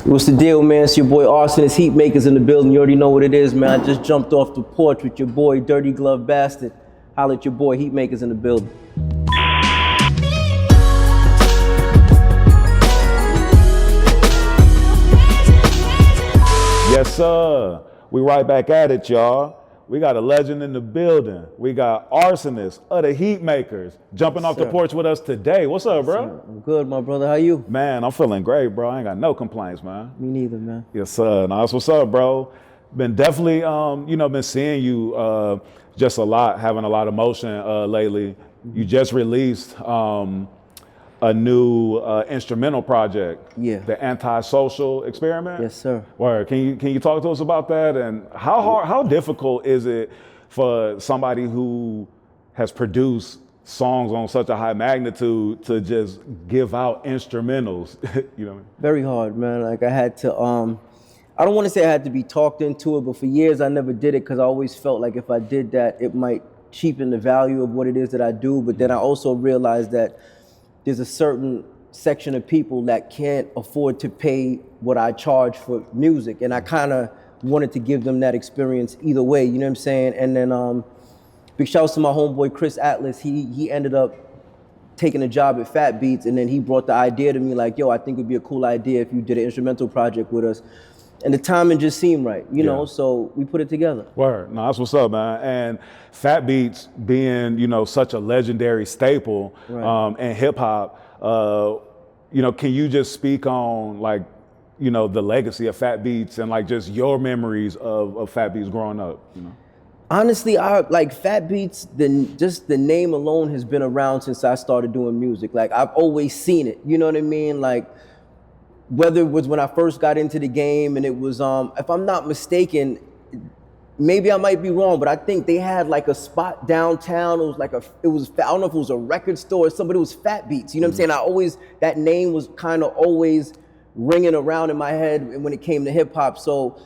What's the deal, man? It's your boy Rsonist Heatmakerz in the building. You already know what it is, man. I just jumped off the porch with your boy Dirty Glove Bastard. Holla at your boy Heatmakerz in the building. Yes, sir. We right back at it, y'all. We got a legend in the building. We got Rsonist of The Heatmakerz jumping off the porch with us today. What's up, bro? I'm good, my brother. How you? Man, I'm feeling great, bro. I ain't got no complaints, man. Me neither, man. Yes, sir. Nah, that's what's up, bro. Been definitely, been seeing you just a lot, having a lot of motion lately. You just released a new instrumental project. Yeah. The Antisocial Experiment. Yes, sir. Word. Can you talk to us about that, and how difficult is it for somebody who has produced songs on such a high magnitude to just give out instrumentals? You know what I mean? Very hard, man. Like I had to I don't want to say I had to be talked into it, but for years I never did it because I always felt like if I did that, it might cheapen the value of what it is that I do. But then I also realized that there's a certain section of people that can't afford to pay what I charge for music. And I kind of wanted to give them that experience either way, you know what I'm saying? And then big shouts to my homeboy, Chris Atlas. He ended up taking a job at Fat Beats, and then he brought the idea to me like, yo, I think it'd be a cool idea if you did an instrumental project with us. And the timing just seemed right, you know, so we put it together. Word. No, that's what's up, man. And Fat Beats being, such a legendary staple in hip hop, can you just speak on like, the legacy of Fat Beats and like just your memories of Fat Beats growing up, Honestly, Fat Beats, just the name alone has been around since I started doing music. Like I've always seen it, you know what I mean? Like, whether it was when I first got into the game and it was, if I'm not mistaken, maybe I might be wrong, but I think they had like a spot downtown. It was like I don't know if it was a record store or something, but it was Fat Beats. You know what I'm saying? That name was kind of always ringing around in my head when it came to hip hop. So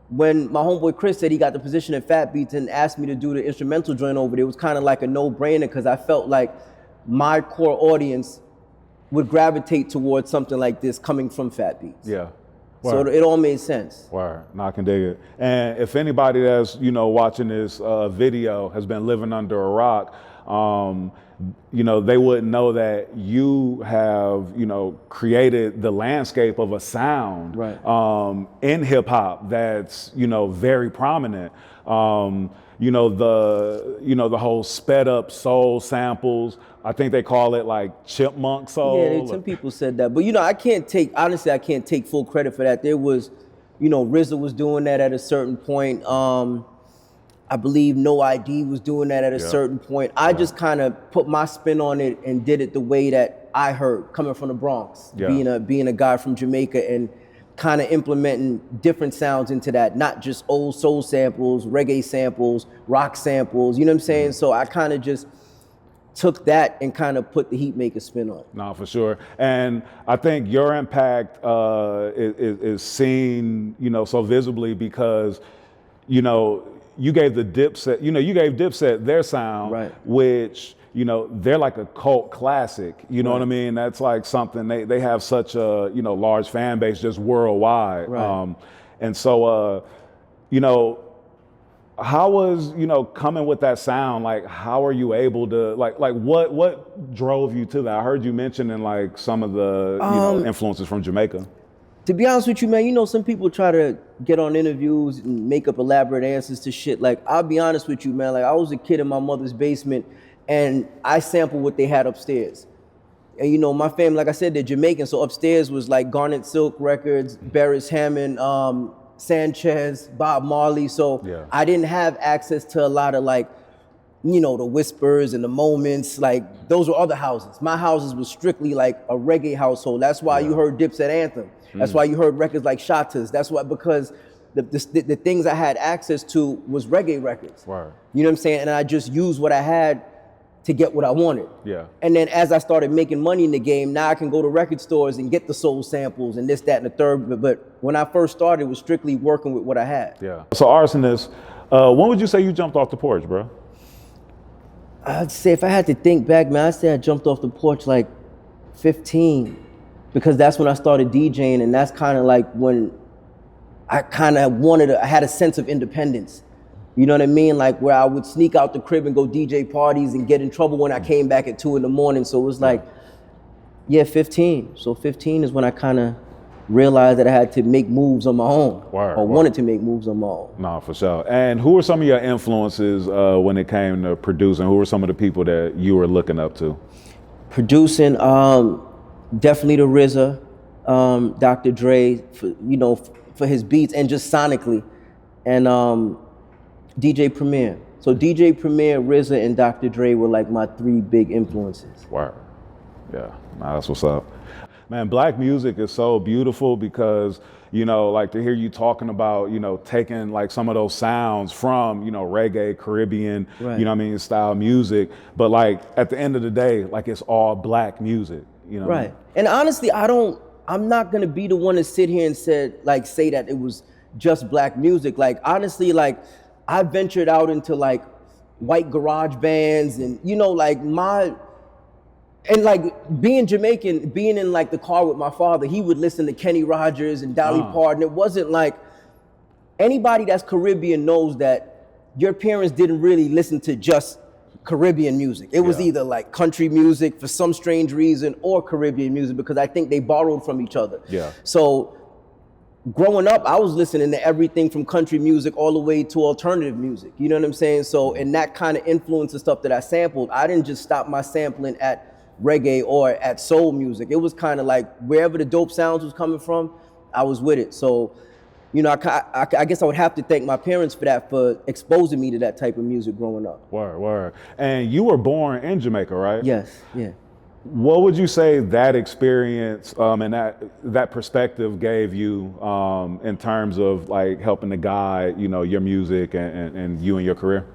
when my homeboy Chris said he got the position at Fat Beats and asked me to do the instrumental joint over there, it was kind of like a no-brainer because I felt like my core audience would gravitate towards something like this coming from Fat Beats. Yeah. Word. So it all made sense. Word. No, I can dig it. And if anybody that's, watching this video has been living under a rock, they wouldn't know that you have, created the landscape of a sound in hip hop that's, very prominent. The whole sped up soul samples. I think they call it like chipmunk soul. Yeah, some people said that. But I can't take full credit for that. There was, RZA was doing that at a certain point. I believe No ID was doing that at a certain point. I just kind of put my spin on it and did it the way that I heard, coming from the Bronx, being a guy from Jamaica, and kind of implementing different sounds into that, not just old soul samples, reggae samples, rock samples, you know what I'm saying? So I kind of just took that and kind of put the Heatmakerz spin on it. No, for sure. And I think your impact is seen, so visibly because, you gave the DipSet, you gave DipSet their sound, which, they're like a cult classic, you know what I mean? That's like something, they have such a, large fan base just worldwide. And so, how was, coming with that sound, like how are you able to, like what drove you to that? I heard you mentioning like some of the, influences from Jamaica. To be honest with you, man, some people try to get on interviews and make up elaborate answers to shit. Like, I'll be honest with you, man. Like, I was a kid in my mother's basement, and I sampled what they had upstairs. And, my family, like I said, they're Jamaican, so upstairs was like Garnet Silk Records, Beres Hammond, Sanchez, Bob Marley. So I didn't have access to a lot of, like, the Whispers and the Moments. Like, those were other houses. My houses was strictly like a reggae household. That's why you heard DipSet Anthem. That's why you heard records like Shatas. That's why, because the things I had access to was reggae records. Right. You know what I'm saying? And I just used what I had to get what I wanted. Yeah. And then as I started making money in the game, now I can go to record stores and get the soul samples and this, that, and the third. But when I first started, it was strictly working with what I had. Yeah. So Rsonist, when would you say you jumped off the porch, bro? I'd say if I had to think back, man, I'd say I jumped off the porch like 15. because that's when I started DJing, and that's kind of like when I kind of I had a sense of independence. You know what I mean? Like where I would sneak out the crib and go DJ parties and get in trouble when I came back at 2 a.m. So it was like, yeah, 15. So 15 is when I kind of realized that I had to make moves on my own, wanted to make moves on my own. No, for sure. And who were some of your influences when it came to producing? Who were some of the people that you were looking up to? Producing, definitely the RZA, Dr. Dre, for his beats and just sonically, and DJ Premier. So DJ Premier, RZA, and Dr. Dre were like my 3 big influences. Word. Yeah, nah, that's what's up. Man, black music is so beautiful because, like to hear you talking about, taking like some of those sounds from, reggae, Caribbean, right. Style music. But like at the end of the day, like it's all black music, Right. And honestly, I'm not gonna be the one to sit here and say that it was just black music. Like honestly, like I ventured out into like white garage bands and being Jamaican, being in like the car with my father, he would listen to Kenny Rogers and Dolly Parton. It wasn't like anybody that's Caribbean knows that your parents didn't really listen to just Caribbean music. It was either like country music for some strange reason or Caribbean music because I think they borrowed from each other. Yeah. So growing up, I was listening to everything from country music all the way to alternative music. You know what I'm saying? So, and that kind of influenced the stuff that I sampled. I didn't just stop my sampling at reggae or at soul music. It was kind of like wherever the dope sounds was coming from, I was with it. So, I guess I would have to thank my parents for that, for exposing me to that type of music growing up. Word. And you were born in Jamaica, right? Yes, yeah. What would you say that experience and that perspective gave you in terms of like helping to guide, your music and you and your career?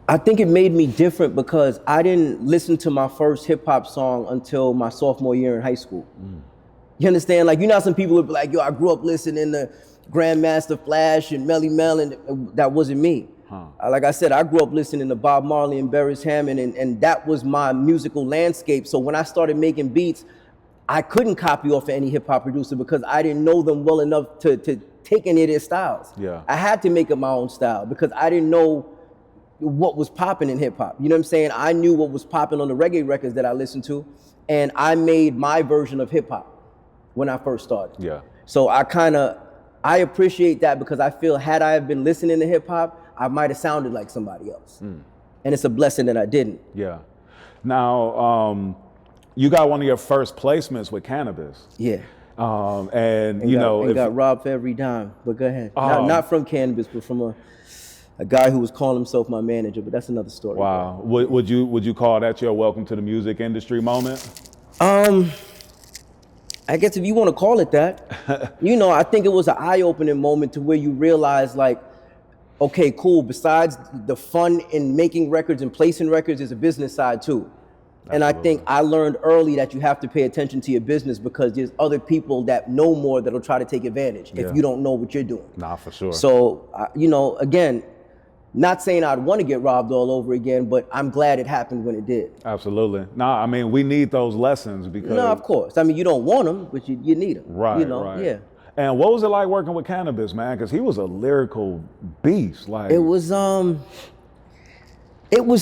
I think it made me different because I didn't listen to my first hip hop song until my sophomore year in high school. You understand? Like, some people would be like, yo, I grew up listening to Grandmaster Flash and Melly Mel, and that wasn't me. Like I said, I grew up listening to Bob Marley and Beres Hammond, and that was my musical landscape. So when I started making beats, I couldn't copy off of any hip hop producer because I didn't know them well enough to take any of their styles. Yeah. I had to make up my own style because I didn't know what was popping in hip hop. You know what I'm saying? I knew what was popping on the reggae records that I listened to, and I made my version of hip hop when I first started. Yeah. So I appreciate that because I feel had I have been listening to hip hop, I might have sounded like somebody else. And it's a blessing that I didn't. Yeah. Now, you got one of your first placements with Canibus. Yeah. And got robbed for every dime. But go ahead. Not from Canibus, but from a guy who was calling himself my manager. But that's another story. Wow. Would you call that your welcome to the music industry moment? I guess if you want to call it that. I think it was an eye-opening moment to where you realize, like, okay, cool. Besides the fun in making records and placing records, is a business side too. Absolutely. And I think I learned early that you have to pay attention to your business because there's other people that know more that'll try to take advantage if you don't know what you're doing. Nah, for sure. So, again, not saying I'd want to get robbed all over again, but I'm glad it happened when it did. Absolutely. Nah, I mean, we need those lessons because... No, of course. I mean, you don't want them, but you need them. Right, right. Yeah. And what was it like working with Canibus, man? Because he was a lyrical beast. Like, it was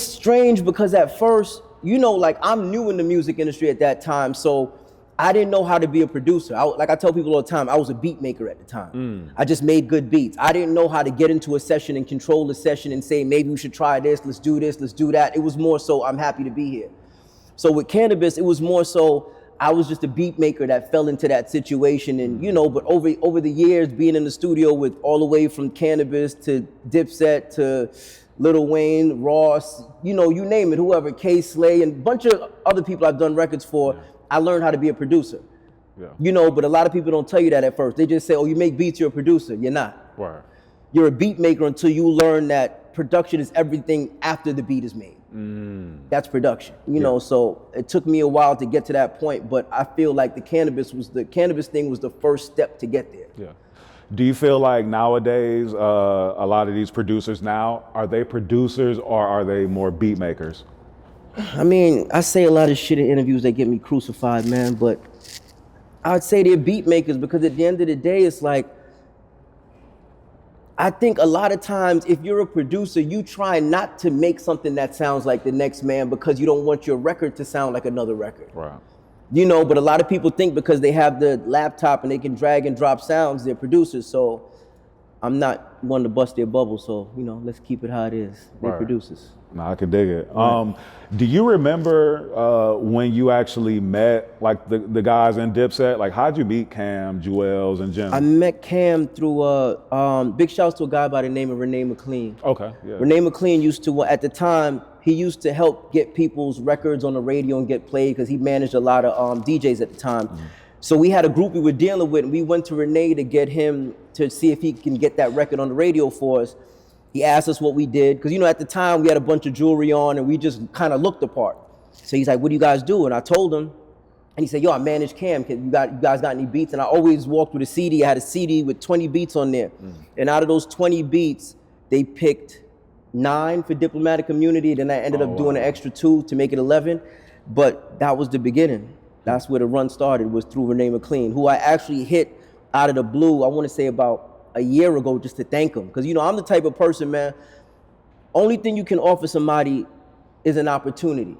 strange because at first, I'm new in the music industry at that time, so I didn't know how to be a producer. Like I tell people all the time, I was a beat maker at the time. I just made good beats. I didn't know how to get into a session and control the session and say, maybe we should try this, let's do that. It was more so, I'm happy to be here. So with Canibus, it was more so, I was just a beat maker that fell into that situation. And, but over the years, being in the studio with all the way from Canibus to DipSet to Lil Wayne, Ross, you name it, whoever, K Slay, and a bunch of other people I've done records for, I learned how to be a producer. Yeah. But a lot of people don't tell you that at first. They just say, oh, you make beats, you're a producer. You're not. Right. You're a beat maker until you learn that production is everything after the beat is made. That's production, so it took me a while to get to that point, but I feel like the cannabis thing was the first step to get there. Yeah. Do you feel like nowadays, a lot of these producers now, are they producers or are they more beat makers? I mean, I say a lot of shit in interviews that get me crucified, man, but I'd say they're beat makers, because at the end of the day, it's like, I think a lot of times if you're a producer, you try not to make something that sounds like the next man because you don't want your record to sound like another record. Right. You know, but a lot of people think because they have the laptop and they can drag and drop sounds, they're producers. So I'm not one to bust their bubble. So, you know, let's keep it how it is. They're producers. No, I can dig it. Do you remember when you actually met like the guys in DipSet? Like, how'd you meet Cam, Jewels, and Jim? I met Cam through big shouts to a guy by the name of Renee McLean. Okay, yeah. Renee McLean used to, at the time, he used to help get people's records on the radio and get played because he managed a lot of DJs at the time. So we had a group we were dealing with, and we went to Renee to get him to see if he can get that record on the radio for us. He asked us what we did, because, you know, at the time we had a bunch of jewelry on and we just kind of looked the part. So he's like, what do you guys do? And I told him, and he said, yo, I manage Cam. You guys got any beats? And I always walked with a CD. I had a CD with 20 beats on there. And out of those 20 beats, they picked 9 for Diplomatic Immunity. Then I ended up doing an extra 2 to make it 11. But that was the beginning. That's where the run started, was through Renee McLean, who I actually hit out of the blue, I want to say about a year ago, just to thank him. Because, you know, I'm the type of person, man, only thing you can offer somebody is an opportunity.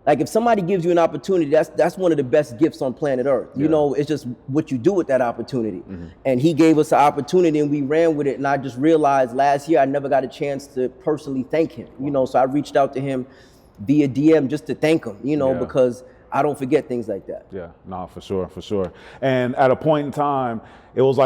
Like, if somebody gives you an opportunity, that's one of the best gifts on planet Earth. You know, it's just what you do with that opportunity. And he gave us an opportunity and we ran with it. And I just realized last year I never got a chance to personally thank him. You know, so I reached out to him via DM just to thank him, you know, because I don't forget things like that. Yeah, no, for sure, for sure. And at a point in time, it was,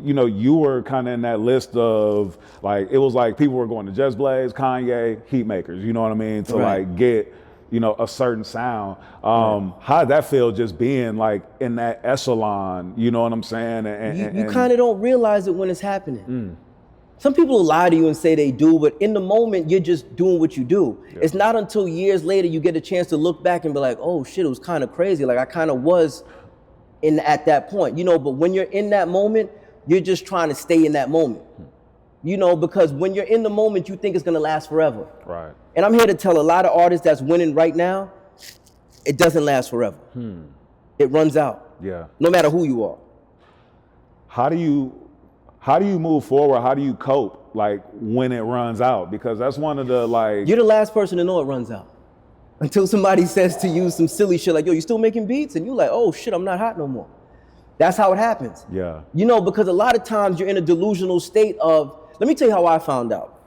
you know, you were kind of in that list of, like, it was like people were going to Just Blaze, Kanye, Heatmakerz, you know what I mean, to like get, you know, a certain sound. How did that feel, just being like in that echelon, you know what I'm saying? And you kind of don't realize it when it's happening. Some people will lie to you and say they do, but in the moment, you're just doing what you do. It's not until years later you get a chance to look back and be like, oh shit, it was kind of crazy. Like, I kind of was at that point, you know, but when you're in that moment, you're just trying to stay in that moment. You know, because when you're in the moment, you think it's gonna last forever. Right. And I'm here to tell a lot of artists that's winning right now, it doesn't last forever. It runs out. Yeah. No matter who you are. How do you move forward? How do you cope, like, when it runs out? Because that's one of the, like... You're the last person to know it runs out. Until somebody says to you some silly shit like, yo, you still making beats? And you're like, oh shit, I'm not hot no more. That's how it happens. Yeah. You know, because a lot of times you're in a delusional state of, let me tell you how I found out.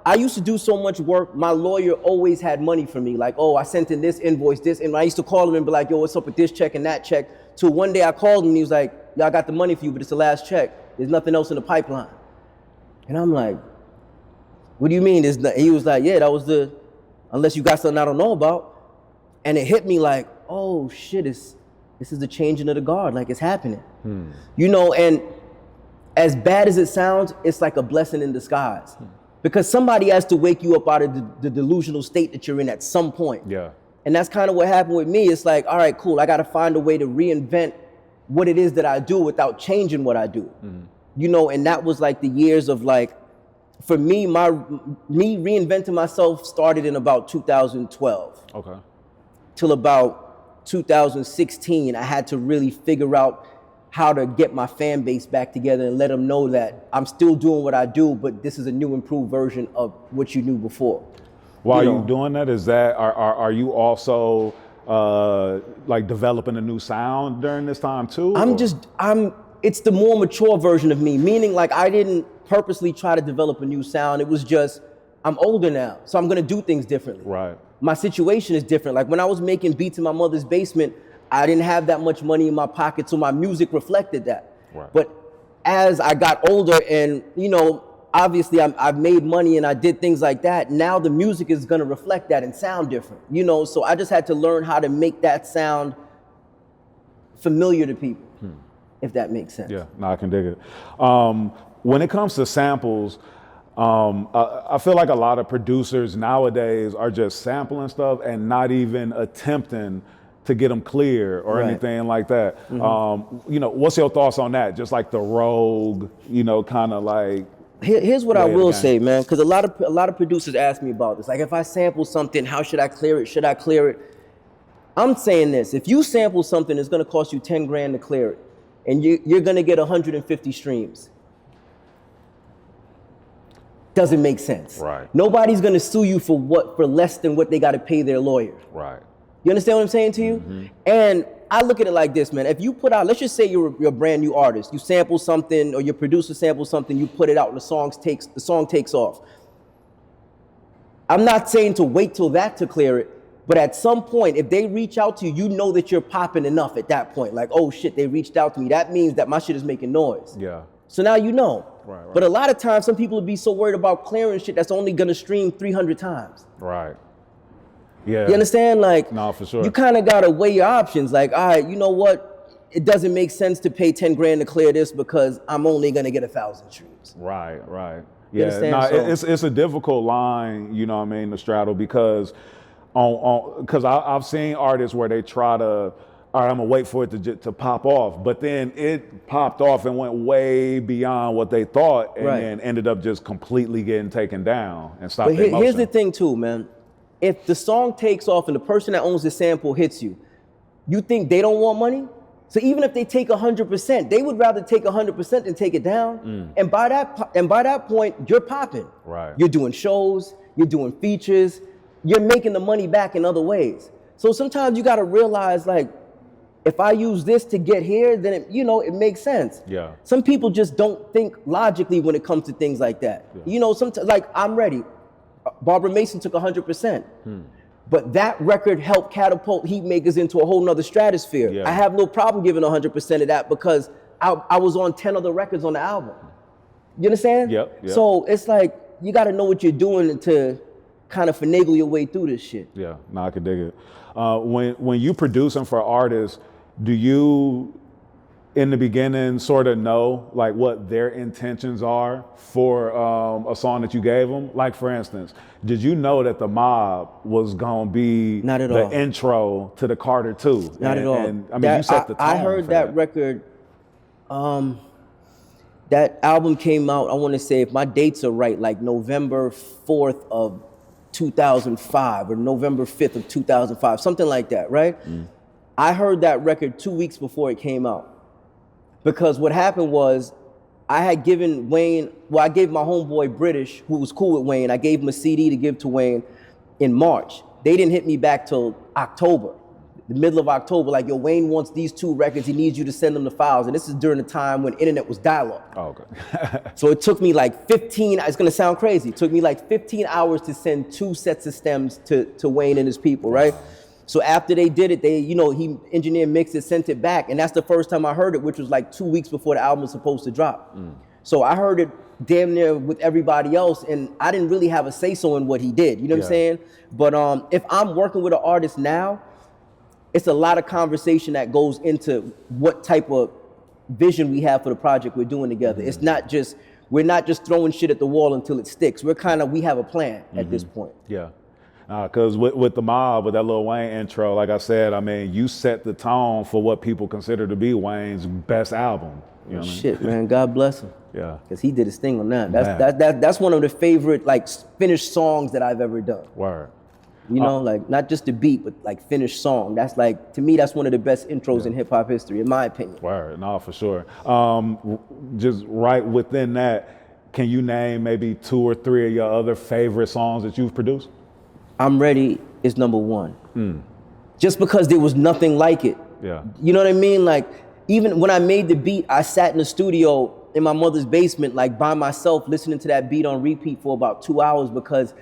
I used to do so much work, my lawyer always had money for me. Like, oh, I sent in this invoice, this, and I used to call him and be like, yo, what's up with this check and that check? Till one day I called him and he was like, yo, I got the money for you, but it's the last check. There's nothing else in the pipeline. And I'm like, what do you mean? He was like, yeah, that was unless you got something I don't know about. And it hit me like, oh shit, this is the changing of the guard, like it's happening. You know, and as bad as it sounds, it's like a blessing in disguise. Because somebody has to wake you up out of the delusional state that you're in at some point. Yeah. And that's kind of what happened with me. It's like, all right, cool, I gotta find a way to reinvent what it is that I do without changing what I do. You know, and that was like the years of like, for me, me reinventing myself started in about 2012. Okay. Till about 2016, I had to really figure out how to get my fan base back together and let them know that I'm still doing what I do, but this is a new improved version of what you knew before. While you doing that, are you also like developing a new sound during this time too? It's the more mature version of me, meaning like I didn't purposely try to develop a new sound. It was just, I'm older now, so I'm gonna do things differently. Right. My situation is different. Like when I was making beats in my mother's basement, I didn't have that much money in my pocket, so my music reflected that. Right. But as I got older and, you know, obviously I've made money and I did things like that, now the music is gonna reflect that and sound different, you know? So I just had to learn how to make that sound familiar to people, if that makes sense. Yeah, no, I can dig it. When it comes to samples, I feel like a lot of producers nowadays are just sampling stuff and not even attempting to get them clear or anything like that. You know, what's your thoughts on that? Just like the rogue, you know, kind of like. Here's what I will say, man, because a lot of producers ask me about this. Like, if I sample something, how should I clear it? Should I clear it? I'm saying this, if you sample something, it's gonna cost you 10 grand to clear it, and you're gonna get 150 streams. Doesn't make sense. Right. Nobody's gonna sue you for less than what they gotta pay their lawyer. Right. You understand what I'm saying to you? And I look at it like this, man. If you put out, let's just say you're a brand new artist, you sample something, or your producer samples something, you put it out, and the song takes off. I'm not saying to wait till that to clear it, but at some point, if they reach out to you, you know that you're popping enough at that point. Like, oh shit, they reached out to me. That means that my shit is making noise. Yeah. So now you know. Right. But a lot of times, some people would be so worried about clearing shit that's only gonna stream 300 times. Right. Yeah. You understand? Like, no, for sure. You kind of gotta weigh your options. Like, all right, you know what? It doesn't make sense to pay 10 grand to clear this because I'm only gonna get 1,000 streams. Right. Right. You Yeah. No, it's a difficult line, you know what I mean, to straddle because because I've seen artists where they try to, all right, I'm gonna wait for it to pop off, but then it popped off and went way beyond what they thought, and then ended up just completely getting taken down and stopped. But here's the thing too, man. If the song takes off and the person that owns the sample hits you, you think they don't want money? So even if they take 100%, they would rather take 100% than take it down. And by that point, you're popping. Right. You're doing shows, you're doing features, you're making the money back in other ways. So sometimes you gotta realize, like, if I use this to get here, then it makes sense. Yeah. Some people just don't think logically when it comes to things like that. Yeah. Sometimes, like, I'm ready. Barbara Mason took 100%. But that record helped catapult Heatmakerz into a whole nother stratosphere. Yeah. I have no problem giving 100% of that because I was on 10 other records on the album. You understand? Yep. So it's like, you gotta know what you're doing to kind of finagle your way through this shit. Yeah, no, I can dig it. When you producing for artists, do you, in the beginning, sort of know like what their intentions are for a song that you gave them? Like, for instance, did you know that the Mobb was gonna be the intro to the Carter 2? Not at all. And I mean, you set the tone. I heard that record. That album came out, I want to say, if my dates are right, like November 4th of 2005 or November 5th of 2005, something like that, right? I heard that record 2 weeks before it came out. Because what happened was, I had given Wayne, I gave my homeboy British, who was cool with Wayne, I gave him a CD to give to Wayne in March. They didn't hit me back till October, the middle of October, like, yo, Wayne wants these 2 records, he needs you to send them the files. And this is during the time when internet was dial-up. Oh, okay. So it took me like 15, it's gonna sound crazy, it took me like 15 hours to send 2 sets of stems to Wayne and his people, right? So after they did it, he engineered, mixed it, sent it back. And that's the first time I heard it, which was like 2 weeks before the album was supposed to drop. So I heard it damn near with everybody else, and I didn't really have a say-so in what he did, you know what I'm saying? But if I'm working with an artist now, it's a lot of conversation that goes into what type of vision we have for the project we're doing together. It's not just, we're not just throwing shit at the wall until it sticks. We have a plan at this point. Yeah. Because with the Mobb, with that Lil Wayne intro, like I said, I mean, you set the tone for what people consider to be Wayne's best album. You know what I mean? Shit, man, God bless him. Yeah. Because he did his thing on that. That's one of the favorite, like, finished songs that I've ever done. Word. You know, like, not just the beat, but like finished song. That's like, to me, that's one of the best intros in hip hop history, in my opinion. Word, no, for sure. Just right within that, can you name maybe 2 or 3 of your other favorite songs that you've produced? I'm Ready is number 1. Just because there was nothing like it. Yeah. You know what I mean? Like, even when I made the beat, I sat in the studio in my mother's basement, like by myself, listening to that beat on repeat for about 2 hours, because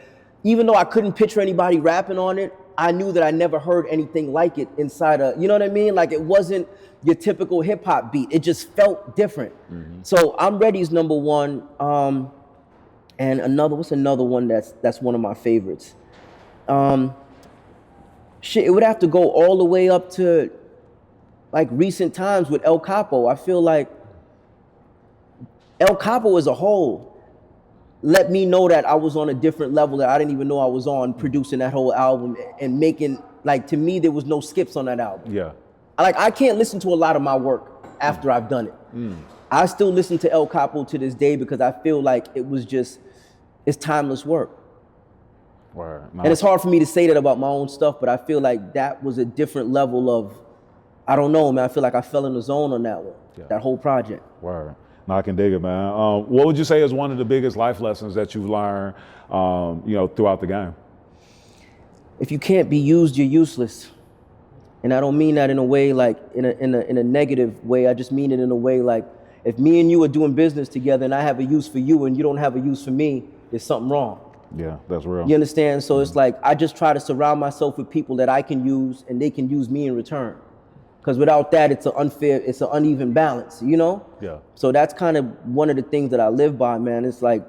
even though I couldn't picture anybody rapping on it, I knew that I never heard anything like it inside you know what I mean? Like, it wasn't your typical hip hop beat. It just felt different. So I'm Ready's number 1. And what's another one that's one of my favorites? Shit, it would have to go all the way up to like recent times with El Capo. I feel like El Capo as a whole let me know that I was on a different level that I didn't even know I was on, producing that whole album and making, like, to me, there was no skips on that album. Yeah. I can't listen to a lot of my work after I've done it. I still listen to El Capo to this day because I feel like it's timeless work. Word. No. And it's hard for me to say that about my own stuff, but I feel like that was a different level of, I don't know, man. I feel like I fell in the zone on that one, that whole project. Word. No, I can dig it, man. What would you say is one of the biggest life lessons that you've learned, throughout the game? If you can't be used, you're useless. And I don't mean that in a way like in a negative way. I just mean it in a way like, if me and you are doing business together and I have a use for you and you don't have a use for me, there's something wrong. Yeah, that's real. You understand? So it's like, I just try to surround myself with people that I can use and they can use me in return. Because without that, it's an uneven balance, you know? Yeah. So that's kind of one of the things that I live by, man. It's like,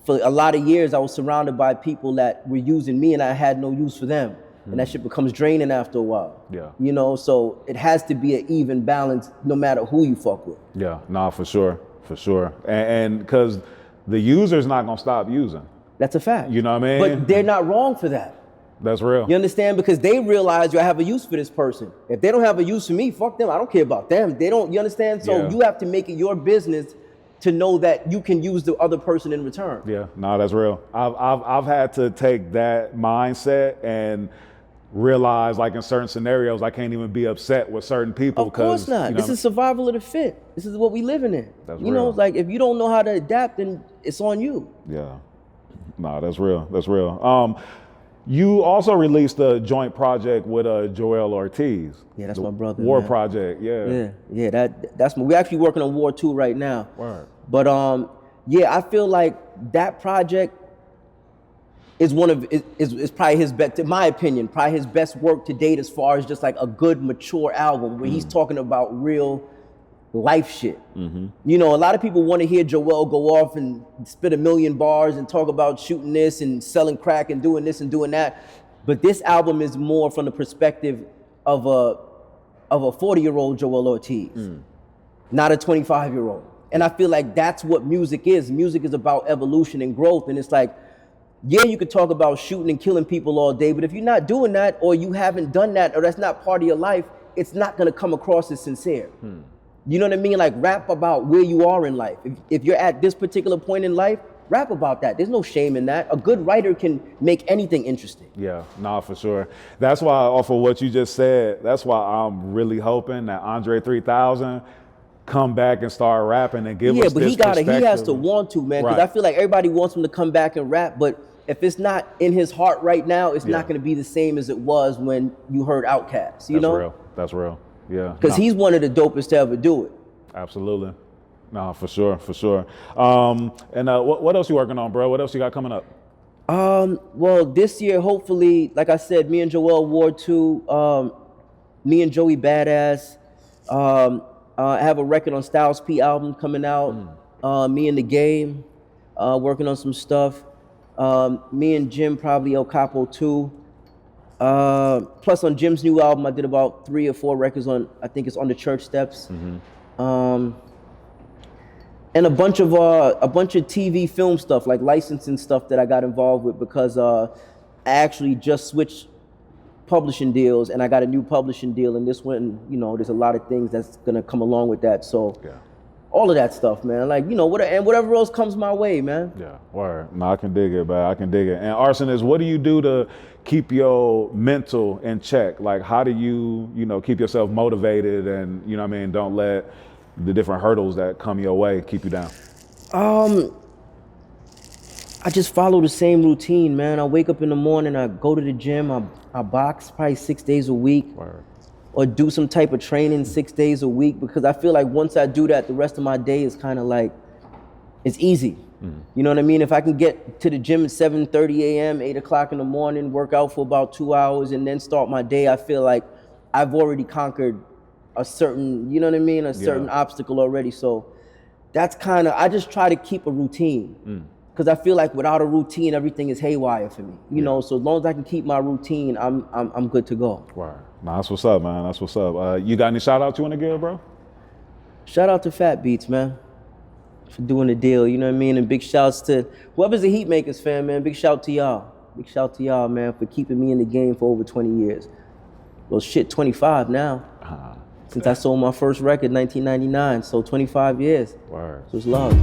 for a lot of years, I was surrounded by people that were using me and I had no use for them. And that shit becomes draining after a while. Yeah. You know, so it has to be an even balance no matter who you fuck with. Yeah, nah, for sure. And because the user's not gonna stop using. That's a fact. You know what I mean? But they're not wrong for that. That's real. You understand? Because they realize I have a use for this person. If they don't have a use for me, fuck them. I don't care about them. They don't, you understand? So you have to make it your business to know that you can use the other person in return. Yeah, no, that's real. I've had to take that mindset and realize, like in certain scenarios, I can't even be upset with certain people. Of course not. You know, this is survival of the fit. This is what we living in. That's you know, real. it's like if you don't know how to adapt, then it's on you. Yeah, no, that's real. That's real. You also released a joint project with Joel Ortiz. Yeah, that's my brother. War man. Project. Yeah. Yeah. That's we're actually working on War 2 right now. Word. But I feel like that project is is probably his best, in my opinion, probably his best work to date as far as just like a good mature album where he's talking about real life shit. You know, a lot of people want to hear Joel go off and spit 1,000,000 bars and talk about shooting this and selling crack and doing this and doing that. But this album is more from the perspective of a 40-year-old Joel Ortiz, not a 25-year-old. And I feel like that's what music is. Music is about evolution and growth. And it's like, yeah, you could talk about shooting and killing people all day, but if you're not doing that, or you haven't done that, or that's not part of your life, it's not gonna come across as sincere. You know what I mean? Like, rap about where you are in life. If you're at this particular point in life, rap about that. There's no shame in that. A good writer can make anything interesting. Yeah, nah, for sure. That's why, off of what you just said, that's why I'm really hoping that Andre 3000 come back and start rapping and give us but this he has to perspective. want to, man, because Right. I feel like everybody wants him to come back and rap, but if it's not in his heart right now, it's not going to be the same as it was when you heard Outkast, you know? That's real. Yeah. Because he's one of the dopest to ever do it. Absolutely. No, for sure. And what else you working on, bro? What else you got coming up? Well, this year, hopefully, like I said, me and Joel War 2, me and Joey Badass, I have a record on Styles P album coming out. Me and The Game, working on some stuff. Me and Jim, probably El Capo 2. Plus on Jim's new album, I did about 3 or 4 records on, I think it's On the Church Steps. And a bunch of TV film stuff, like licensing stuff that I got involved with because I actually just switched publishing deals and I got a new publishing deal, and this one, you know, there's a lot of things that's gonna come along with that. So all of that stuff, man, like, you know, whatever else comes my way, man. Yeah, word. No, I can dig it, man. I can dig it. And Rsonist, what do you do to keep your mental in check? Like, how do you, keep yourself motivated and, don't let the different hurdles that come your way keep you down? I just follow the same routine, man. I wake up in the morning, I go to the gym, I box probably 6 days a week. Word. Or do some type of training 6 days a week, because I feel like once I do that, the rest of my day is kind of like, it's easy. You know what I mean? If I can get to the gym at 7:30 a.m., 8 o'clock in the morning, work out for about 2 hours, and then start my day, I feel like I've already conquered a certain, you know what I mean? A certain obstacle already. So that's kind of, I just try to keep a routine. Because I feel like without a routine, everything is haywire for me. You know, so as long as I can keep my routine, I'm good to go. Word. Nah, that's what's up, man. That's what's up. You got any shout outs you want to give, bro? Shout out to Fat Beats, man, for doing the deal. You know what I mean? And big shouts to whoever's a Heatmakerz fan, man. Big shout to y'all. Big shout to y'all, man, for keeping me in the game for over 20 years. Well, shit, 25 now. Since I sold my first record, 1999. So 25 years. Word. So it's love.